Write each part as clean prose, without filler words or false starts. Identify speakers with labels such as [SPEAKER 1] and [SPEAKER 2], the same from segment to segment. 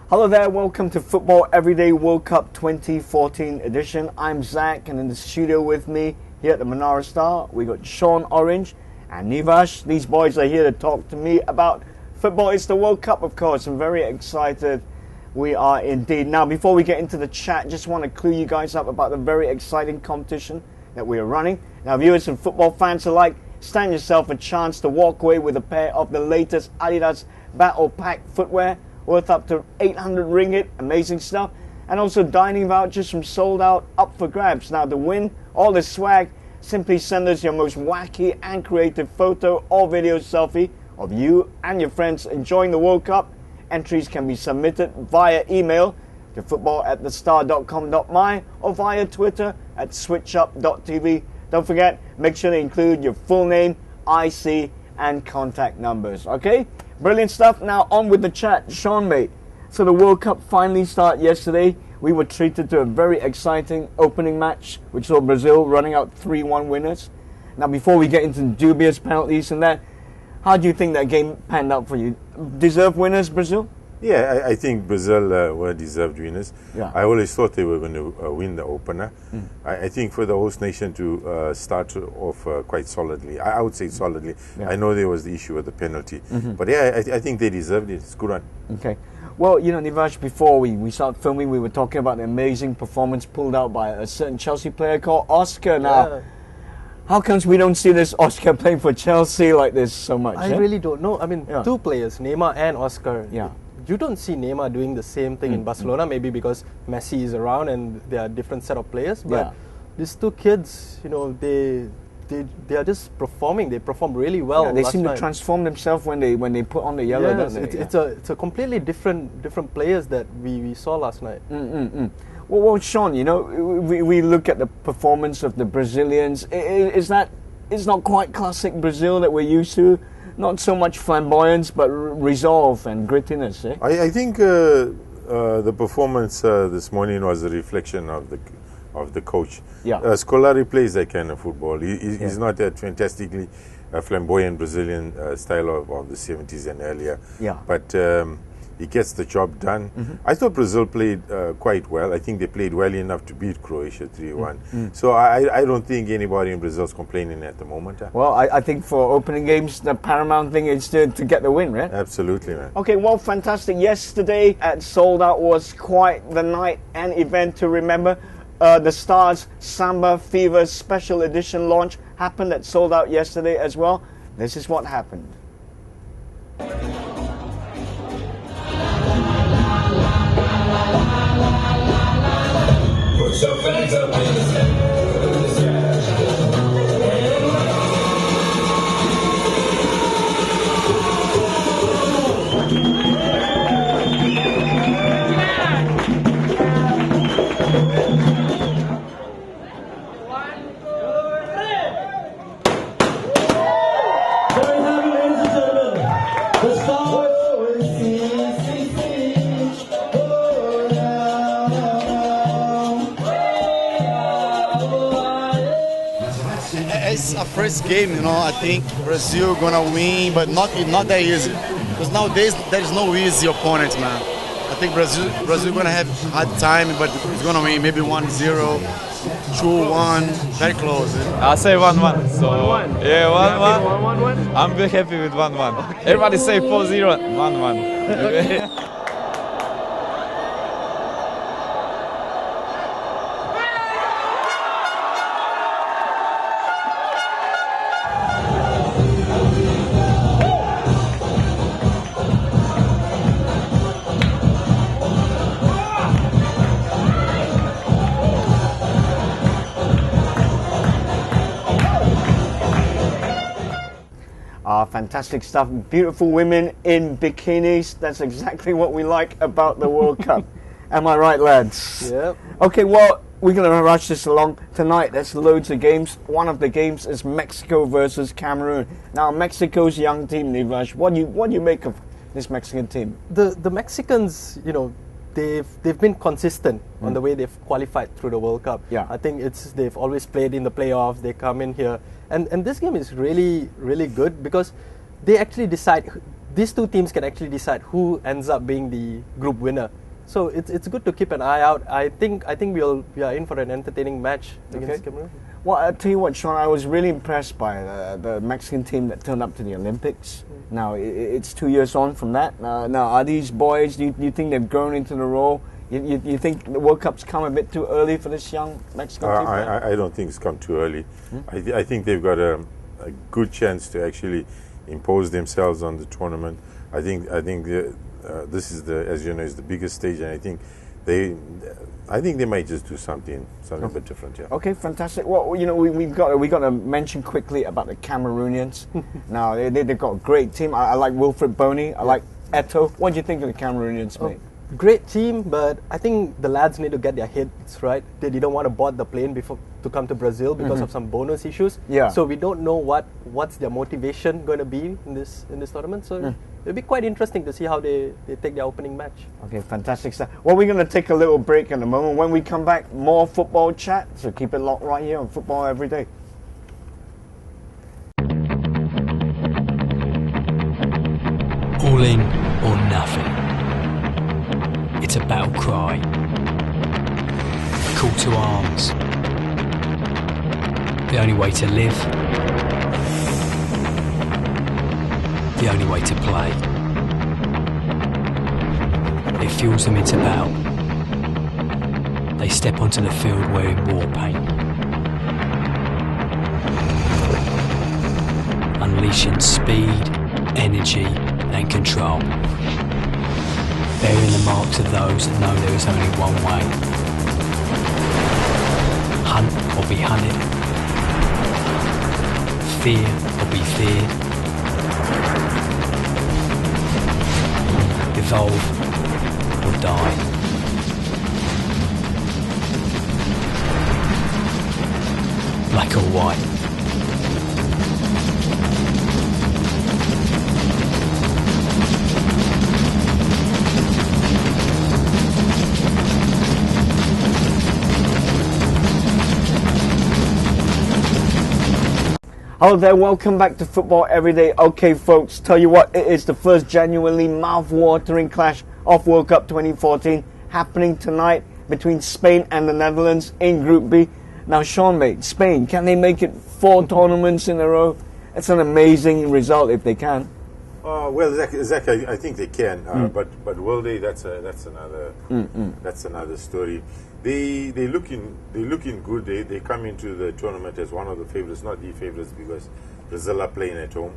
[SPEAKER 1] Hello there, welcome to Football Everyday World Cup 2014 edition. I'm Zach, and in the studio with me here at the Menara Star, we got Sean Orange and Nivash. These boys are here to talk to me about football. It's the World Cup, of course. I'm very excited. We are indeed. Now, before we get into the chat, just want to clue you guys up about the very exciting competition that we are running. Now, viewers and football fans alike, stand yourself a chance to walk away with a pair of the latest Adidas Battle Pack footwear worth up to 800 ringgit, amazing stuff, and also dining vouchers from Sold Out up for grabs. Now, to win all this swag, simply send us your most wacky and creative photo or video selfie of you and your friends enjoying the World Cup. Entries can be submitted via email to football@thestar.com.my or via Twitter at switchup.tv. Don't forget, make sure to include your full name, IC, and contact numbers. Okay? Brilliant stuff. Now on with the chat. Sean, mate. So the World Cup finally started yesterday. We were treated to a very exciting opening match, which saw Brazil running out 3-1 winners. Now before we get into dubious penalties and that, how do you think that game panned out for you? Deserved winners, Brazil?
[SPEAKER 2] Yeah, I think Brazil were deserved winners.
[SPEAKER 1] Yeah.
[SPEAKER 2] I always thought they were going to win the opener. I think for the host nation to start off quite solidly, I would say solidly.
[SPEAKER 1] Yeah.
[SPEAKER 2] I know there was the issue with the penalty. But yeah, I think they deserved it. It's a good one.
[SPEAKER 1] Okay. Well, you know, Nivash, before we started filming, we were talking about the amazing performance pulled out by a certain Chelsea player called Oscar. Now, how comes we don't see this Oscar playing for Chelsea like this so much?
[SPEAKER 3] I really don't know. I mean, two players, Neymar and Oscar.
[SPEAKER 1] Yeah.
[SPEAKER 3] You don't see Neymar doing the same thing in Barcelona, maybe because Messi is around and they are a different set of players. But these two kids, you know, they are just performing. They perform really well.
[SPEAKER 1] Yeah, they seem to transform themselves when they put on the yellow.
[SPEAKER 3] Yes,
[SPEAKER 1] don't they?
[SPEAKER 3] it's a completely different players that we saw last night.
[SPEAKER 1] Well, Sean, you know, we look at the performance of the Brazilians. It's not quite classic Brazil that we're used to. Not so much flamboyance, but resolve and grittiness. Eh?
[SPEAKER 2] I think the performance this morning was a reflection of the coach.
[SPEAKER 1] Yeah.
[SPEAKER 2] Scolari plays that kind of football. He's not that fantastically flamboyant Brazilian style of the 70s and earlier.
[SPEAKER 1] Yeah.
[SPEAKER 2] But he gets the job done. I thought Brazil played quite well. I think they played well enough to beat Croatia 3-1. So I don't think anybody in Brazil is complaining at the moment.
[SPEAKER 1] Well, I think for opening games, the paramount thing is to get the win, right?
[SPEAKER 2] Absolutely, man.
[SPEAKER 1] Okay, well, fantastic. Yesterday at Sold Out was quite the night and event to remember. The Stars Samba Fever Special Edition launch happened at Sold Out yesterday as well. This is what happened.
[SPEAKER 4] Put your flags up in the sky.
[SPEAKER 5] It's a first game, you know. I think Brazil gonna win, but not that easy. Because nowadays there is no easy opponent, man. I think Brazil gonna have hard time, but it's gonna win maybe 1-0, 2-1, very close.
[SPEAKER 6] I'll say 1-1. So
[SPEAKER 1] 1-1.
[SPEAKER 6] yeah, 1-1.
[SPEAKER 1] 1-1.
[SPEAKER 6] I'm very happy with 1-1. Okay. Everybody say 4-0, 1-1.
[SPEAKER 1] Fantastic stuff. Beautiful women in bikinis. That's exactly what we like about the World Cup. Am I right, lads?
[SPEAKER 3] Yep.
[SPEAKER 1] Okay, well, we're going to rush this along tonight. There's loads of games. One of the games is Mexico versus Cameroon. Now, Mexico's young team, Nivash, what do you make of this Mexican team?
[SPEAKER 3] The Mexicans, you know, they've been consistent on the way they've qualified through the World Cup.
[SPEAKER 1] Yeah.
[SPEAKER 3] I think they've always played in the playoffs. They come in here, and this game is really good because they actually decide these two teams can actually decide who ends up being the group winner. So it's good to keep an eye out. I think we are in for an entertaining match against Cameroon.
[SPEAKER 1] Well, I'll tell you what, Sean, I was really impressed by the Mexican team that turned up to the Olympics. Now, it's 2 years on from that. Now, are these boys, do you think they've grown into the role? You think the World Cup's come a bit too early for this young Mexican team?
[SPEAKER 2] I don't think it's come too early. I think they've got a good chance to actually impose themselves on the tournament. I think this is as you know, is the biggest stage, and I think they might just do something a bit different. Yeah.
[SPEAKER 1] Okay, fantastic. Well, you know, we've got to mention quickly about the Cameroonians. Now they've got a great team. I like Wilfred Boney. I like Eto. What do you think of the Cameroonians, mate?
[SPEAKER 3] Great team, but I think the lads need to get their heads right. They didn't want to board the plane to come to Brazil because of some bonus issues.
[SPEAKER 1] Yeah.
[SPEAKER 3] So we don't know what's their motivation going to be in this tournament. So it'll be quite interesting to see how they take their opening match.
[SPEAKER 1] Okay, fantastic stuff. Well, we're going to take a little break in a moment. When we come back, more football chat. So keep it locked right here on Football Every Day.
[SPEAKER 4] All in or nothing. It's a battle cry, a call to arms. The only way to live, the only way to play. It fuels them into battle. They step onto the field wearing war paint, unleashing speed, energy and control. Bearing the marks of those that know there is only one way. Hunt or be hunted. Fear or be feared. Evolve or die. Black or white.
[SPEAKER 1] Hello there, welcome back to Football Everyday. Okay, folks, tell you what, it is the first genuinely mouth-watering clash of World Cup 2014 happening tonight between Spain and the Netherlands in Group B. Now, Sean, mate, Spain, can they make it 4 tournaments in a row? It's an amazing result if they can.
[SPEAKER 2] Well, Zach, I think they can, but will they? That's another story. They looking good. They come into the tournament as one of the favorites, not the favorites, because Brazil are playing at home.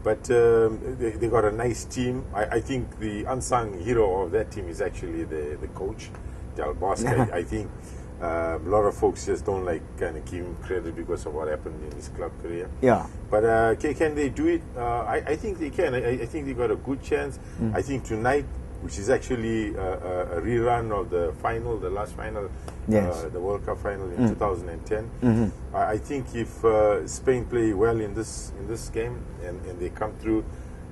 [SPEAKER 2] But they got a nice team. I think the unsung hero of that team is actually the coach, Del Bosque. I think a lot of folks just don't kind of give him credit because of what happened in his club career.
[SPEAKER 1] Yeah.
[SPEAKER 2] But can they do it? I think they can. I think they got a good chance. I think tonight, which is actually a rerun of the final, the last final, the World Cup final in 2010. I think if Spain play well in this game and they come through,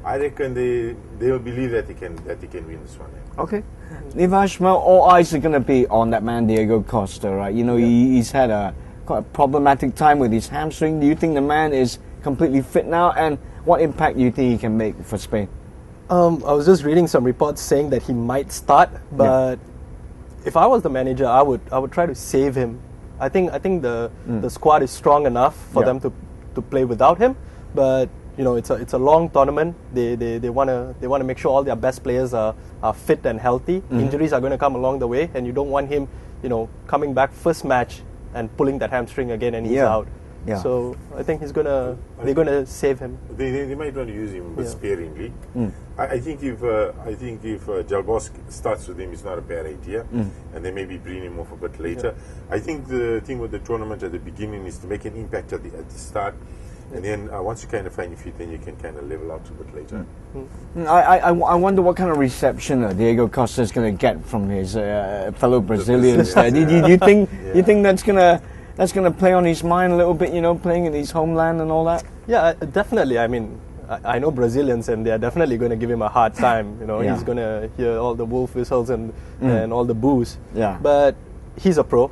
[SPEAKER 2] I reckon they'll believe that they can win this one.
[SPEAKER 1] Okay. Nivash, well, all eyes are going to be on that man Diego Costa, right? You know, he's had quite a problematic time with his hamstring. Do you think the man is completely fit now? And what impact do you think he can make for Spain?
[SPEAKER 3] I was just reading some reports saying that he might start, but if I was the manager, I would try to save him. I think the squad is strong enough for them to play without him, but you know, it's a long tournament. They want to make sure all their best players are fit and healthy. Injuries are going to come along the way, and you don't want him, you know, coming back first match and pulling that hamstring again and he's out. Yeah. So I think they're gonna save him.
[SPEAKER 2] They might want to use him, but sparingly. I think if Del Bosque starts with him, it's not a bad idea, and they maybe bring him off a bit later. I think the thing with the tournament at the beginning is to make an impact at the start, and then once you kind of find your feet, then you can kind of level out a bit later.
[SPEAKER 1] I wonder what kind of reception Diego Costa is going to get from his fellow Brazilians. Do you think that's going to play on his mind a little bit, you know, playing in his homeland and all that?
[SPEAKER 3] Yeah, definitely. I mean, I know Brazilians, and they're definitely going to give him a hard time. You know, he's going to hear all the wolf whistles and all the boos. Yeah. But he's a pro.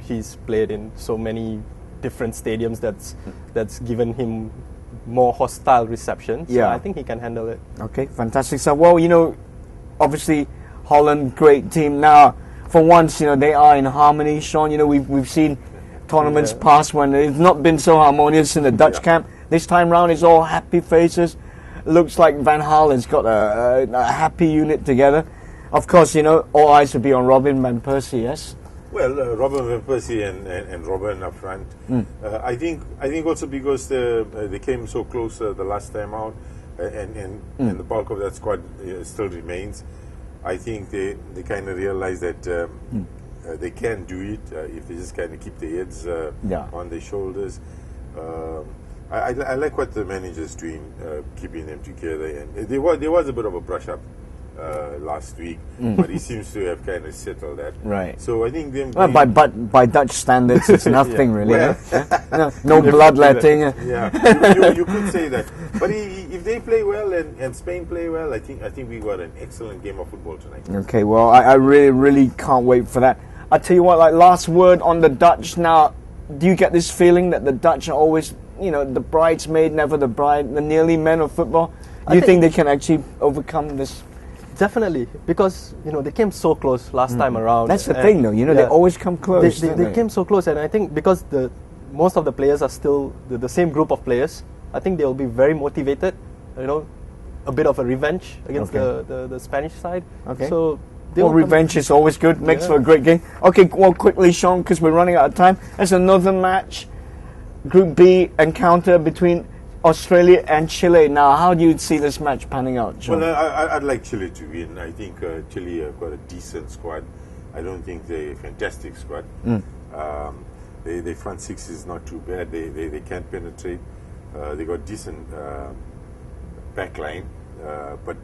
[SPEAKER 3] He's played in so many different stadiums that's given him more hostile reception. So
[SPEAKER 1] Yeah.
[SPEAKER 3] I think he can handle it.
[SPEAKER 1] Okay, fantastic. So, well, obviously Holland, great team. Now, for once, they are in harmony. Sean, we've seen tournaments past when it's not been so harmonious in the Dutch camp. This time round, it's all happy faces. Looks like Van Haalen's got a happy unit together. Of course, all eyes will be on Robin van Persie, yes?
[SPEAKER 2] Well, Robin van Persie and Robin up front. I think also because they came so close the last time out, and the bulk of that squad still remains. I think they kind of realize that they can do it if they just kind of keep their heads on their shoulders. I like what the manager's doing, keeping them together. And there was a bit of a brush up last week, but he seems to have kind of settled that.
[SPEAKER 1] Right.
[SPEAKER 2] So I think them.
[SPEAKER 1] Well, by Dutch standards, it's nothing really.
[SPEAKER 2] Well,
[SPEAKER 1] no bloodletting.
[SPEAKER 2] Yeah, you could say that. But if they play well and Spain play well, I think we got an excellent game of football tonight.
[SPEAKER 1] Okay, well, I really can't wait for that. I tell you what, last word on the Dutch. Now, do you get this feeling that the Dutch are always, the bridesmaid, never the bride, the nearly men of football? Do you think they can actually overcome this?
[SPEAKER 3] Definitely, because they came so close last time around.
[SPEAKER 1] That's the thing, though. They always come close.
[SPEAKER 3] They came so close, and I think because most of the players are still the same group of players, I think they will be very motivated. A bit of a revenge against the Spanish side. Okay. So.
[SPEAKER 1] Revenge is always good. Makes for a great game. Okay, well, quickly, Sean, because we're running out of time. There's another match, Group B encounter between Australia and Chile. Now, how do you see this match panning out, Sean?
[SPEAKER 2] Well, I'd like Chile to win. I think Chile have got a decent squad. I don't think they're a fantastic squad. Their front six is not too bad. They can penetrate. They got decent back line.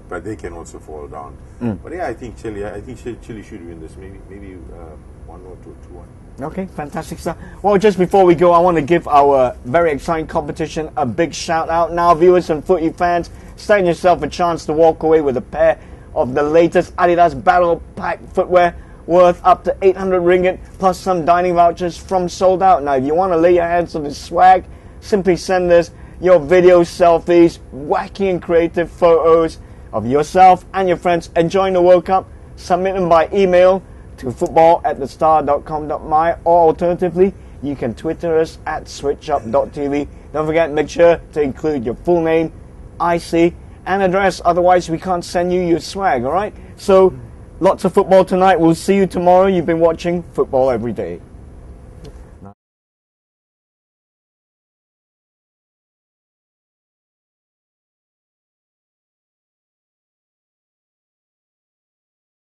[SPEAKER 2] But they can also fall down. But I think Chile should win this. Maybe 1 or 2-1.
[SPEAKER 1] Okay, fantastic stuff. Well, just before we go, I want to give our very exciting competition a big shout out. Now, viewers and footy fans, stand yourself a chance to walk away with a pair of the latest Adidas Battle Pack footwear worth up to 800 ringgit plus some dining vouchers from Sold Out. Now, if you want to lay your hands on this swag, simply send us your videos, selfies, wacky and creative photos of yourself and your friends enjoying the World Cup. Submit them by email to football@thestar.com.my, or alternatively, you can Twitter us at switchup.tv. Don't forget, make sure to include your full name, IC, and address. Otherwise, we can't send you your swag, all right? So, lots of football tonight. We'll see you tomorrow. You've been watching Football Every Day.